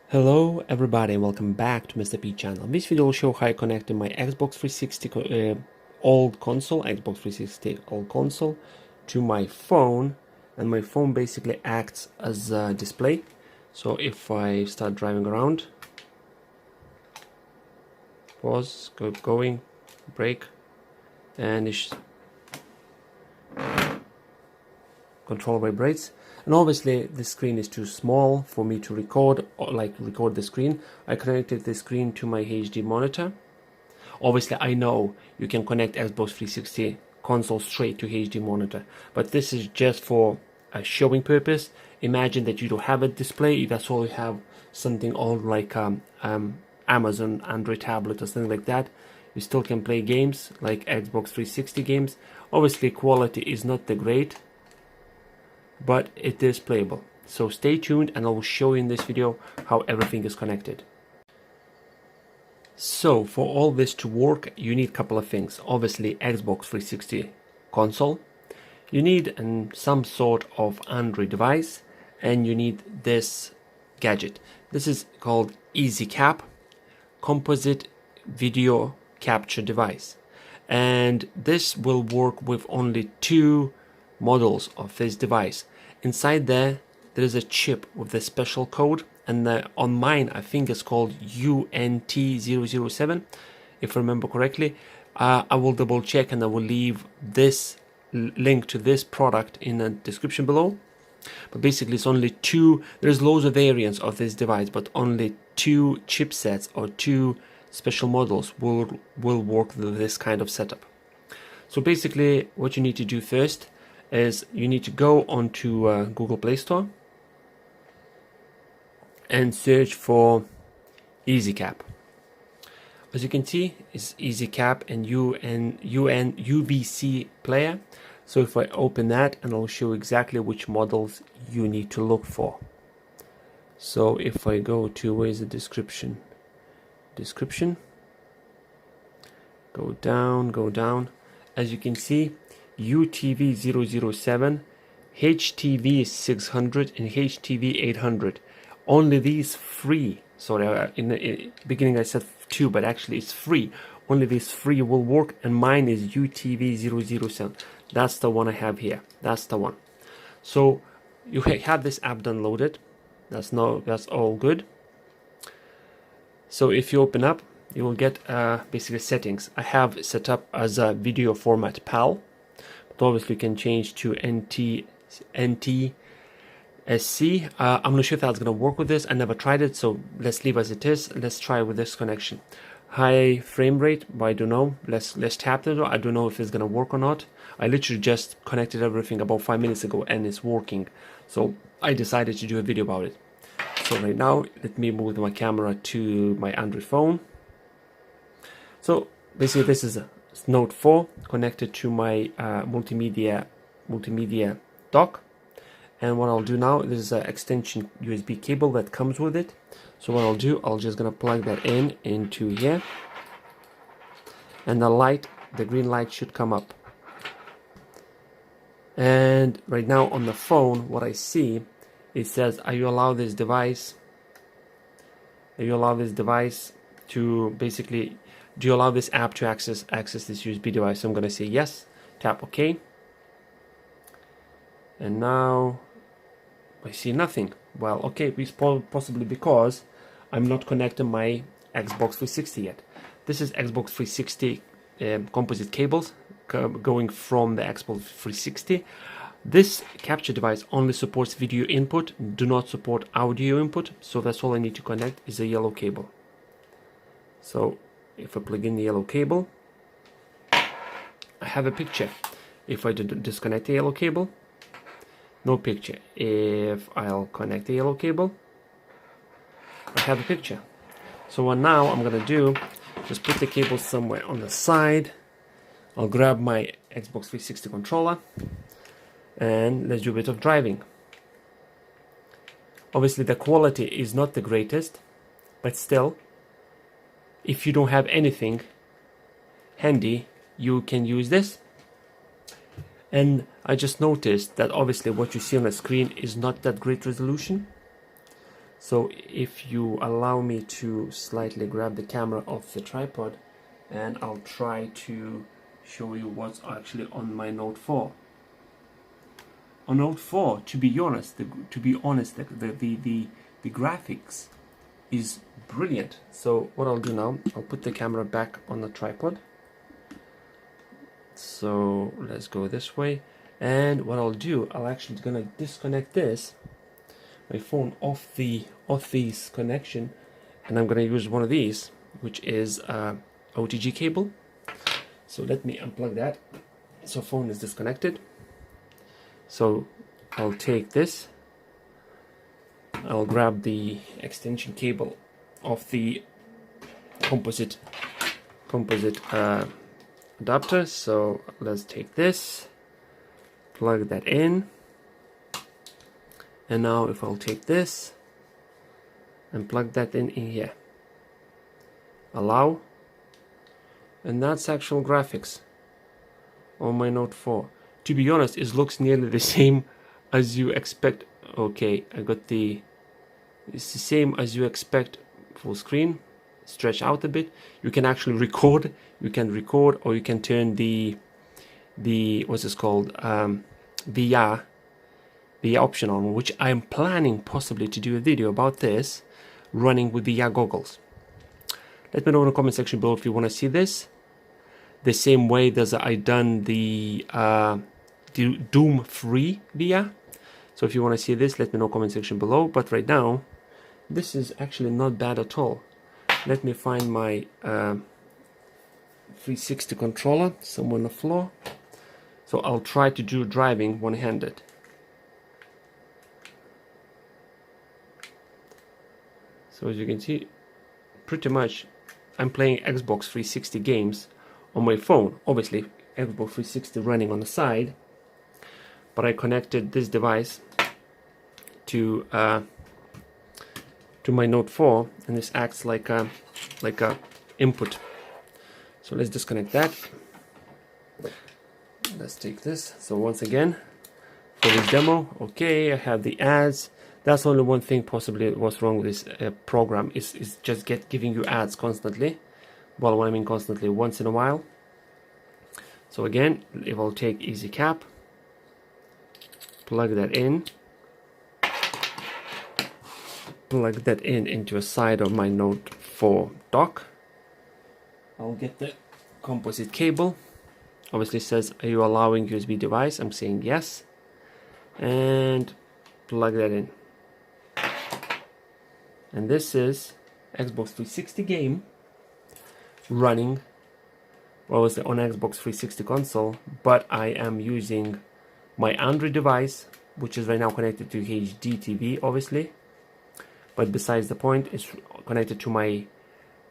Hello everybody, welcome back to Mr. P channel. This video will show how I connected my Xbox 360 old console, Xbox 360 old console, to my phone, and my phone basically acts as a display. So if I start driving around, pause, going, brake, and it's control vibrates. And obviously the screen is too small for me to record, or record the screen. I connected the screen to my HD monitor. Obviously I know you can connect Xbox 360 console straight to HD monitor, but this is just for a showing purpose. Imagine that you don't have a display, that's all you have, something old like Amazon Android tablet or something like that. You still can play games like Xbox 360 games. Obviously quality is not the great, but it is playable. So stay tuned and I will show you in this video how everything is connected. So for all this to work, you need a couple of things. Obviously Xbox 360 console, you need some sort of Android device, and you need this gadget. This is called EasyCap, composite video capture device, and this will work with only two models of this device. Inside there is a chip with a special code, and on mine I think it's called UNT007 if I remember correctly. I will double check and I will leave this link to this product in the description below. But basically it's only two, there's loads of variants of this device, but only two chipsets or two special models will work with this kind of setup. So basically what you need to do first is you need to go onto Google Play Store and search for EasyCap. As you can see, it's EasyCap and UVC player. So if I open that, and I'll show exactly which models you need to look for. So if I go to, where's the description? Go down. As you can see, UTV007, HTV 600 and HTV 800. Only these three, sorry, in the beginning I said two, but actually it's three. Only these three will work, and mine is UTV007. That's the one I have here. That's the one. So you have this app downloaded. That's all good. So if you open up, you will get basically settings. I have set up as a video format PAL, but obviously you can change to NTSC. I'm not sure if that's going to work with this. I never tried it, so let's leave as it is. Let's try with this connection. High frame rate, but I don't know. Let's tap it. I don't know if it's going to work or not. I literally just connected everything about 5 minutes ago and it's working. So I decided to do a video about it. So right now, let me move my camera to my Android phone. So basically this is a Note 4 connected to my multimedia dock. And what I'll do now, there's an extension USB cable that comes with it. So what I'll do, I'll just gonna plug that into here, and the green light should come up. And right now on the phone, what I see, it says, "Are you allow this device? Are you allow this device to basically? Do you allow this app to access this USB device?" So I'm gonna say yes. Tap OK. And now I see nothing. Well, okay, possibly because I'm not connecting my Xbox 360 yet. This is Xbox 360 composite cables going from the Xbox 360. This capture device only supports video input, do not support audio input, so that's all I need to connect is a yellow cable. So if I plug in the yellow cable, I have a picture. If I disconnect the yellow cable, no picture. If I'll connect the yellow cable, I have a picture. So what now I'm gonna do, just put the cable somewhere on the side. I'll grab my Xbox 360 controller and let's do a bit of driving. Obviously the quality is not the greatest, but still, if you don't have anything handy, you can use this. And I just noticed that obviously what you see on the screen is not that great resolution. So if you allow me to slightly grab the camera off the tripod, and I'll try to show you what's actually on my Note 4. On Note 4, to be honest, the graphics is brilliant. So what I'll do now, I'll put the camera back on the tripod. So let's go this way, and what I'll do, I'll actually gonna disconnect my phone off this connection, and I'm gonna use one of these, which is OTG cable. So let me unplug that. So phone is disconnected. So I'll take this, I'll grab the extension cable of the composite adapter. So let's take this, plug that in, and now if I'll take this and plug that in here, allow, and that's actual graphics on my Note 4. To be honest, it looks nearly the same as you expect. Okay, it's the same as you expect. Full screen, stretch out a bit. You can actually record. You can record, or you can turn the what's this called, VR option on, which I'm planning possibly to do a video about this, running with VR goggles. Let me know in the comment section below if you want to see this. The same way that I done the Doom Free VR. So if you want to see this, let me know in the comment section below. But right now, this is actually not bad at all. Let me find my 360 controller somewhere on the floor. So I'll try to do driving one-handed. So as you can see, pretty much I'm playing Xbox 360 games on my phone. Obviously, Xbox 360 running on the side, but I connected this device to my Note 4, and this acts like a input. So let's disconnect that. Let's take this. So once again, for this demo, okay, I have the ads. That's only one thing possibly what's wrong with this program is just giving you ads constantly. Well, what I mean constantly, once in a while. So again, if I'll take Easy Cap, plug that in into a side of my Note 4 dock. I'll get the composite cable. Obviously it says, are you allowing USB device? I'm saying yes, and plug that in. And this is Xbox 360 game running, well, it's on Xbox 360 console, but I am using my Android device, which is right now connected to HD TV, obviously. But besides the point, it's connected to my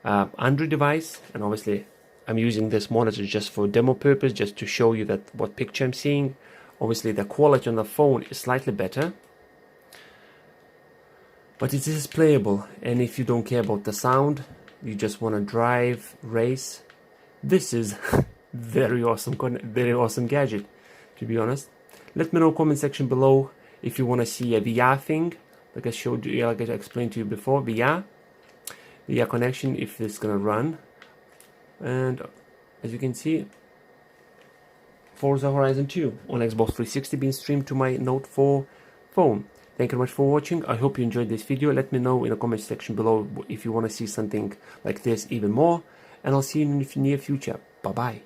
Android device, and obviously I'm using this monitor just for demo purpose, just to show you that what picture I'm seeing. Obviously the quality on the phone is slightly better, but it is playable. And if you don't care about the sound, you just want to drive, race, this is very awesome gadget, to be honest. Let me know in the comment section below if you want to see a VR thing, like I showed you, like I explained to you before, VR connection, if it's gonna run. And as you can see, Forza Horizon 2 on Xbox 360 being streamed to my Note 4 phone. Thank you very much for watching. I hope you enjoyed this video. Let me know in the comment section below if you want to see something like this even more, and I'll see you in the near future. Bye bye.